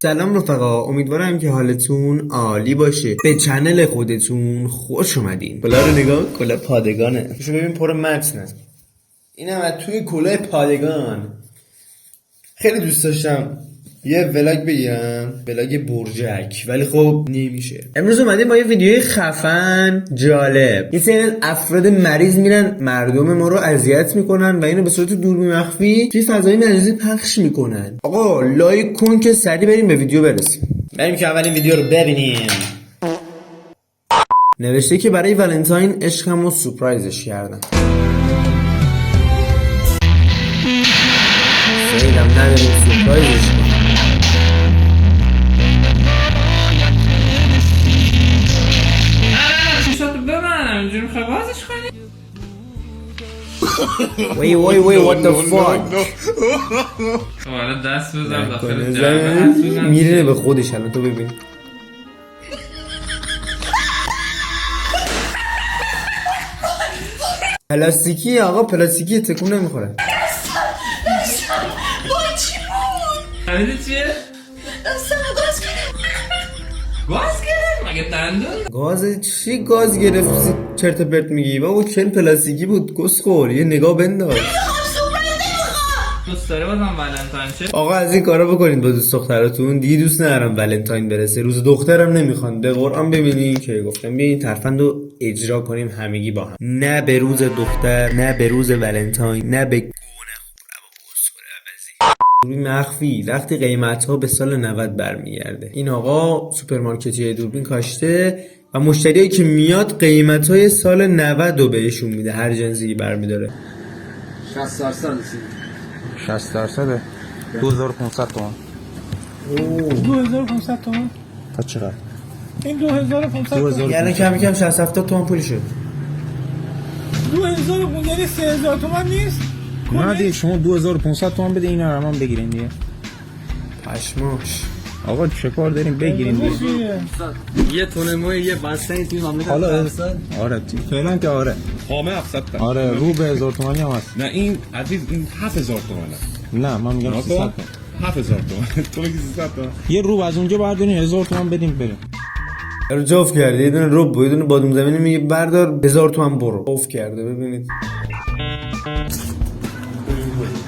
سلام رفقا، امیدوارم که حالتون عالی باشه. به چنل خودتون خوش اومدین. کلاه رو نگاه، کلاه پادگانه. بشو ببین پر متنه. اینم از توی کلاه پادگان. خیلی دوست داشتم یه ولاگ بگیرم، ولاگ برجک، ولی خب نمیشه. امروز اومدیم با یه ویدیوی خفن جالب. یه سری افراد مریض میرن مردم ما رو اذیت میکنن و اینو به صورت دوربین مخفی توی فضای مجازی پخش میکنن. آقا لایک کن که سریع بریم به ویدیو برسیم. بریم که اولین ویدیو رو ببینیم. نوشته که برای ولنتاین عشقمو سورپرایزش کردم. خیلیم نداریم سورپرایزش کنم. وای what the fuck. حالا دست بزن داخل جعبه میره به خودش. الان تو ببین پلاستیکی. آقا پلاستیکی تکون نمیخوره. خریدی چیه؟ گاز گرفت؟ مگه دندون؟ گاز چی گاز گرفت؟ چرت و پرت میگی بابا. کل پلاستیکی بود کسخور. یه نگاه بنداز. دوست داره بازم ولنتاین چه؟ آقا از این کارا بکنید با دوست دختراتون. دیگه دوست ندارم ولنتاین برسه. روز دخترم نمیخوان. به قرآن ببینین که گفتم بیاین ترفند رو اجرا کنیم همگی با هم. نه به روز دختر، نه به روز ولنتاین، نه به دوربین مخفی. وقتی قیمت ها به سال 90 برمیگرده. این آقا سوپرمارکتی دوربین کاشته و مشتریایی که میاد قیمت های سال 90 رو بهشون میده. هر جنسی برمیداره. 60% 2500 تومان. 2500 تومان؟ تا چقدر؟ این 2500 تومان یعنی کم کم 60-70 تومان پولی شد. 2000 یعنی 3000 تومان نیست؟ نه دیگه شما 2500 تومان بده اینا رو من بگیرین دیگه. پشماش. آقا چه کار داریم بگیرین دیگه. یه تونه موی یه بستنی توی مملکت حالا آره فعلا که آره. حامه 700 آره رو به 1000 تومانی هم هست. نه این عزیز این 7000 تومانه. نه من میگم 300 تومان. 7000 تومان. تو میگی 300 تومان. یه رو از اونجا بردارین 1000 تومان بدیم بریم. رو جاف کرده. یه دونه رب و یه دونه بادوم زمینی میگه بردار 1000 تومان برو. اوف کرده. ببینید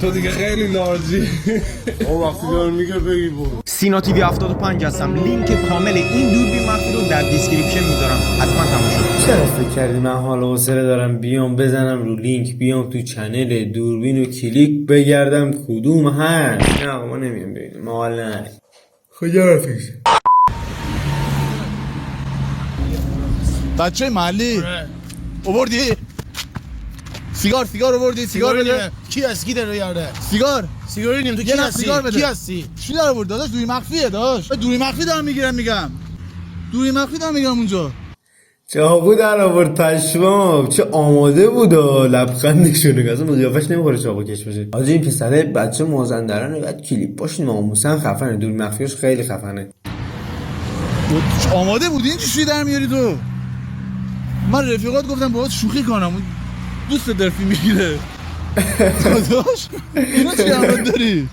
تو دیگه خیلی لارجی. او وقتی داره میگه بگی برو. سینا تیوی 75 هستم. لینک کامل این دوربین مخفی رو در دیسکریپشن میذارم. حتما تماشا کنید. چرا فکر کردی من حال و حوصله دارم بیام بزنم رو لینک، بیام تو چنل دوربین و کلیک بگردم کدوم هست؟ نه ما نمیم ببینیم. ما حال نداریم. کجا رفتیش؟ بچه محلی آوردی؟ سیگار آوردی؟ سیگار بده. کی هست؟ کی داره یاره؟ سیگار نیم تو کی هستی؟ سیگار بده. کی هستی؟ چی داره آورد داداش؟ دوری مخفیه داداش. دوری مخفی دارم میگم. دوری مخفی دارم میگم اونجا. چاقو در آورد پشمام. چه آماده بود. لبخندشون نگاه. اصلا قیافش نمیخوره چاقو کش بشه. حاجی این پسره بچه مازندرانه. بعد کلیپاش ناموسن خفنه. دوری مخفیش خیلی خفنه. آماده بودی این چی در میاری تو؟ من رفیقات گفتم باهات شوخی کنم. دوست درفی میگیره. داداش اینا چی عمل داری؟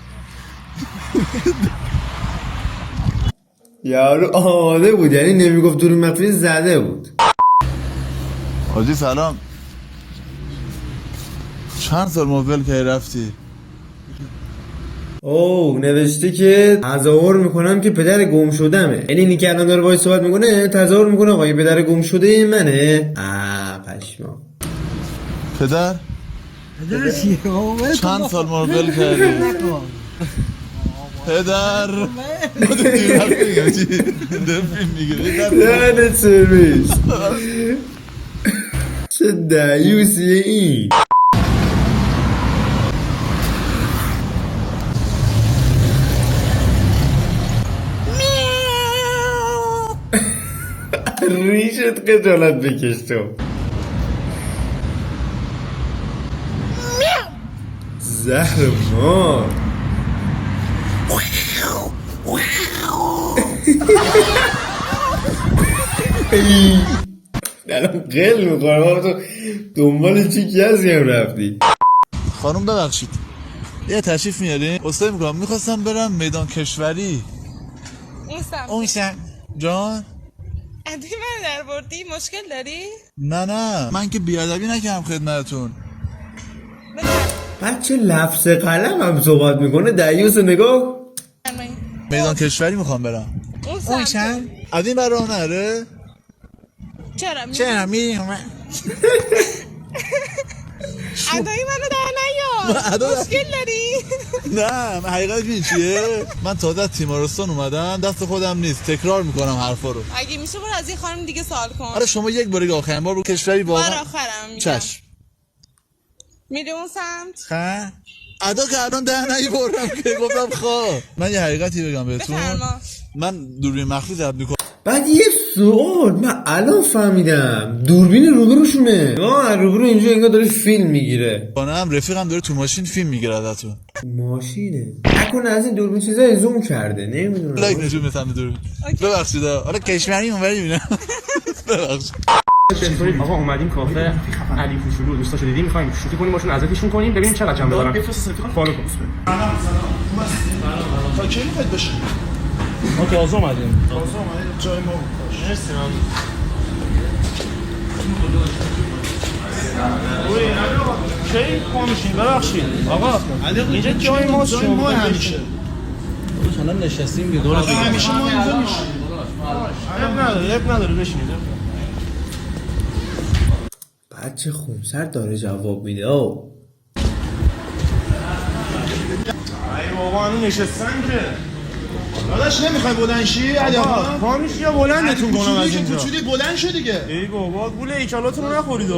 یارو آماده بود. یعنی نمیگفت دوری مخفی زده بود. حاجی سلام. چند سال موبایل که رفتی؟ اوه نوشته که تظاهر میکنم که پدر گم شدمه. یعنی اینی که الان داره باید صحبت میکنه تظاهر میکنه آقا پدر گم شده منه. پشما. پدر چیه؟ چند سال موبایل کردی؟ پدر دهنت سرویس. چه دیوسیه این. ریشت خجالت بکش تو. زهر ما. الان قل میخورم. تو دنبال چی کسی هم رفتی؟ خانم ببخشید یه تشریف میارین؟ اصلا میکنم میخواستم برم میدان کشوری اون سم جان ادی من در بردی مشکل داری؟ نه من که بیادبی نکردم خدمتتون. بچه لفظ قلم هم صحبت میکنه دیوس نگاه. میدان کشوری میخوام برم. اون سم ادی من راه نره؟ چرا میریم ادایی منو در نیا مشکل داری؟ نه من حقیقت این چیه؟ من تازه از تیمارستان اومدم دست خودم نیست تکرار میکنم حرفا رو. اگه میشه برو از این خانم دیگه سوال کن. آره شما یک بار آخرین بار رو کشوری واقعا بار آخرم میگم. چشم میره اون سمت؟ خب ادا که الان ده بردم که گفتم خواه. من یه حقیقتی بگم بهتون. بفرما. من دوربین مخفی ضبط میکنم. بعد یه سوال من الان فهمیدم دوربین روبروشونه. روبرو اینجا انگار داره فیلم میگیره. بانم رفیقم داره تو ماشین فیلم میگیره ازتون. ماشینه نکنه از این دوربین چیزای زوم کرده نمیدونم. لایک نشون میدم دوربین. ببخشید آره کشوری اونوری میبینم. ببخشید. آقا اومدیم کافه علی کوچولو دوستاشو دیدیم می‌خوایم شوخی کنیم باشون اذیتشون کنیم ببینیم چقدر چند دارن. فالو کن. تا کی میخواید بشه؟ ما تازه اومدیم. جای ما مرسی من. کی پا میشین ببخشید آقا اینجا جای ماست شما همیشه الان نشستیم که دور همیشه ما اینجا میشیم. اب نداره بشینید. بچه خونسر داره جواب میده. او ای بابا هنو نشستن که داداش نمیخوای بلند شی؟ علی آقا پا میشی یا بلندتون کنم از اینجا؟ کوچولی بلند شو دیگه. ای بابا گول ایکالاتون رو نخورید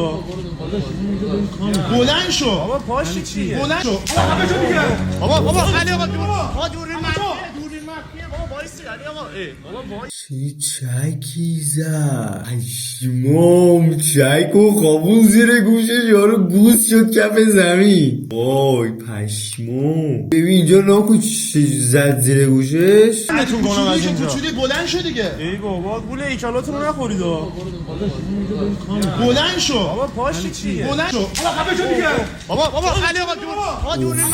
بلند شو. بابا پاشی چیه؟ بلند شو. بابا علی آقا دوربین مخفیه بابا وایسی علی آقا چی چکی زد پشمام چک و خوابون زیر گوشش یارو بوس شد کف زمین. وای پشمام ببین اینجا ناکو چی زد زیر گوشش. نتون کنم از اینجا کوچولی بلند شو دیگه. ای بابا گول ایکالاتون رو نخورید بلند شو. بابا پاشی چیه؟ بلند شو. بابا علی آقا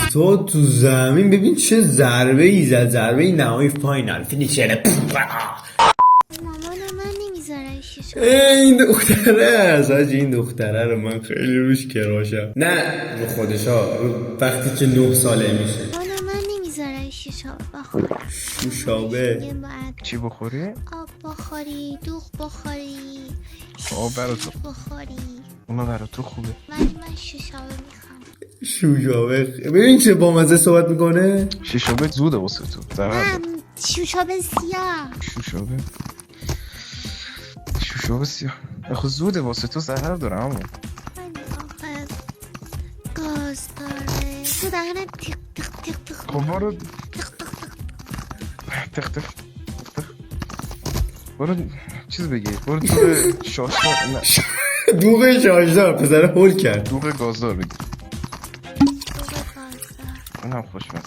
افتاد تو زمین. ببین چه ضربه ای زد. ضربه ای نهایی فاینال فینیشر. مامان من نمیذاره شیشه. این دختره است آجی. این دختره رو من خیلی روش کراشم. نه رو خودشا رو وقتی که 9 ساله میشه. مامان من نمیذاره شیشه بخوری. شوشابه چی بخوری؟ آب بخوری، دوغ بخوری. آب برای تو بخوری. اونا برای تو خوبه. من شیشابه میخوام. شوشابه ببین چه بامزه صحبت میکنه. شیشابه زوده واسه تو. من شوشابه سیاه. شوشابه سیاه. خب زوده واسه تو ضرر داره همون. گاز داره. تو دهنم تیق تیق تیق تیق. خب برو تق برو چیز بگیر. برو دوغ شاشدار. دوغ شاشدار پسر هول کرد. دوغ گازدار بگیر. دوغ گازدار. اونم خوشمزه.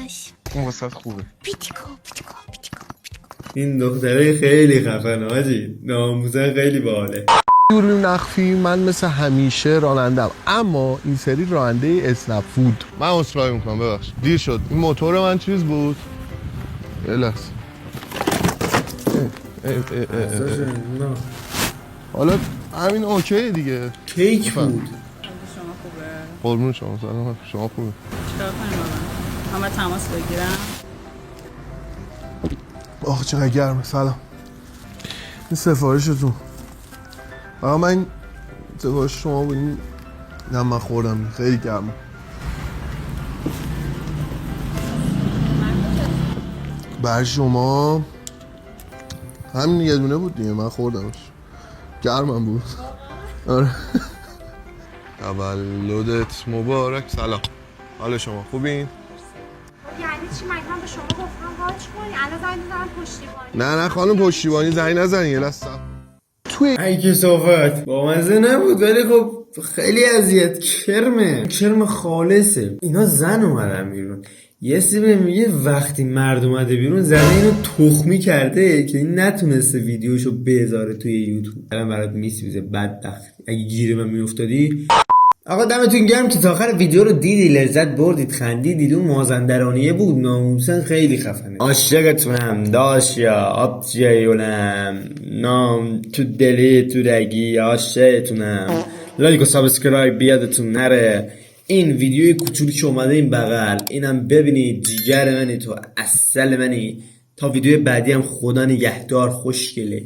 اش. اون واسه خوبه. پیتیکو. این دختره خیلی خفنه آجی. ناموزه خیلی باحاله. دوربین مخفی من مثل همیشه رانندم اما این سری راننده اسنپ فود. من عذرخواهی میکنم ببخشید دیر شد. این موتور من چیز بود. لحظه. حالا همین اوکی دیگه. کیک بود. قربون شما سلام. شما خوبه؟ چیکار کنیم الان؟ تماس بگیرم. آخ چقدر گرمه. سلام. این سفارشتون. آقا من سفارش شما بودین. نه من خوردم خیلی گرمه. بر شما همین یه دونه بود دیگه. من خوردمش گرمم بود. آره تولدت مبارک. سلام حال شما خوبین؟ یعنی چی مگه من به شما گفتم واچ کنی الان زنگ می‌زنم پشتیبانی. نه خانم پشتیبانی زنگ نزنی. یه لحظه توی ای کثافت بامزه نبود ولی خب خیلی اذیت. کرم خالصه. اینا زن اومدن بیرون. یه سیبه میگه وقتی مرد اومده بیرون زنه اینو تخمی کرده که این نتونسته ویدیوشو بذاره توی یوتیوب. الان برات میسوزه بدبخت. اگه گیره من میافتادی آقا دمتون گرم که تا آخر ویدیو رو دیدی، لذت بردید، خندیدید. اون مازندرانیه بود ناموسن خیلی خفنه. عاشقتونم داشیا آبجیولم نام تو دلی تو رگی عاشقتونم. لایک و سابسکرایب بیادتون نره. این ویدیوی کوچولی که اومده این بغل اینم ببینید. جیگر منی تو، اصل منی. تا ویدیو بعدی هم خدا نگهدار. خوشگله.